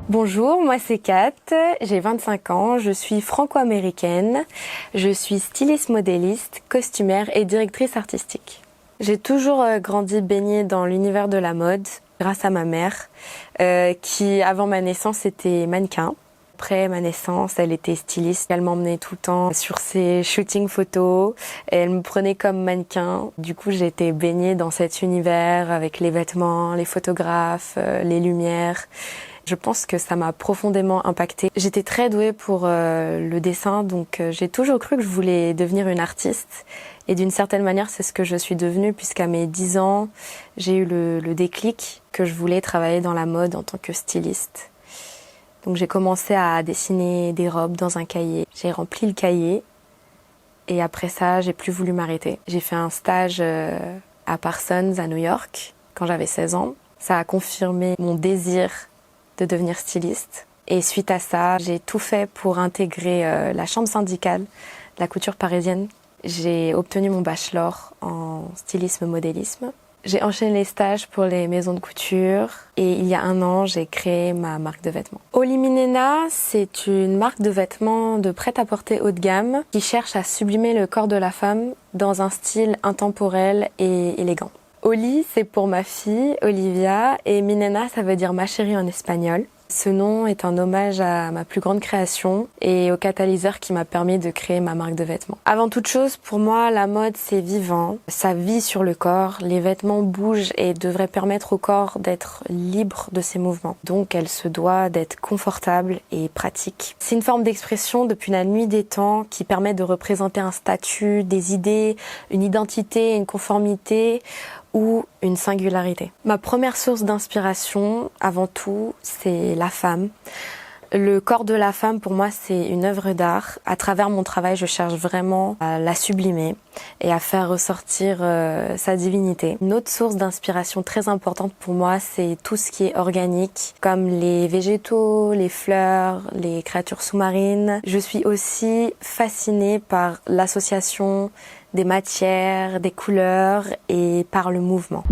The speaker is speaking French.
Bonjour, moi c'est Kat, j'ai 25 ans, je suis franco-américaine, je suis styliste modéliste, costumière et directrice artistique. J'ai toujours grandi baignée dans l'univers de la mode grâce à ma mère qui avant ma naissance était mannequin. Après ma naissance, elle était styliste, elle m'emmenait tout le temps sur ses shootings photos et elle me prenait comme mannequin. Du coup, j'ai été baignée dans cet univers avec les vêtements, les photographes, les lumières. Je pense que ça m'a profondément impactée. J'étais très douée pour le dessin, donc j'ai toujours cru que je voulais devenir une artiste. Et d'une certaine manière, c'est ce que je suis devenue, puisqu'à mes 10 ans, j'ai eu le déclic que je voulais travailler dans la mode en tant que styliste. Donc j'ai commencé à dessiner des robes dans un cahier. J'ai rempli le cahier et après ça, j'ai plus voulu m'arrêter. J'ai fait un stage à Parsons à New York quand j'avais 16 ans. Ça a confirmé mon désir de devenir styliste. Et suite à ça, j'ai tout fait pour intégrer la chambre syndicale de la couture parisienne. J'ai obtenu mon bachelor en stylisme-modélisme. J'ai enchaîné les stages pour les maisons de couture et il y a 1 an, j'ai créé ma marque de vêtements. Oli Minena, c'est une marque de vêtements de prêt-à-porter haut de gamme qui cherche à sublimer le corps de la femme dans un style intemporel et élégant. Oli, c'est pour ma fille, Olivia, et Minena, ça veut dire ma chérie en espagnol. Ce nom est un hommage à ma plus grande création et au catalyseur qui m'a permis de créer ma marque de vêtements. Avant toute chose, pour moi, la mode, c'est vivant. Ça vit sur le corps. Les vêtements bougent et devraient permettre au corps d'être libre de ses mouvements. Donc, elle se doit d'être confortable et pratique. C'est une forme d'expression depuis la nuit des temps qui permet de représenter un statut, des idées, une identité, une conformité ou une singularité. Ma première source d'inspiration, avant tout, c'est la femme. Le corps de la femme, pour moi, c'est une œuvre d'art. À travers mon travail, je cherche vraiment à la sublimer et à faire ressortir sa divinité. Une autre source d'inspiration très importante pour moi, c'est tout ce qui est organique, comme les végétaux, les fleurs, les créatures sous-marines. Je suis aussi fascinée par l'association des matières, des couleurs et par le mouvement.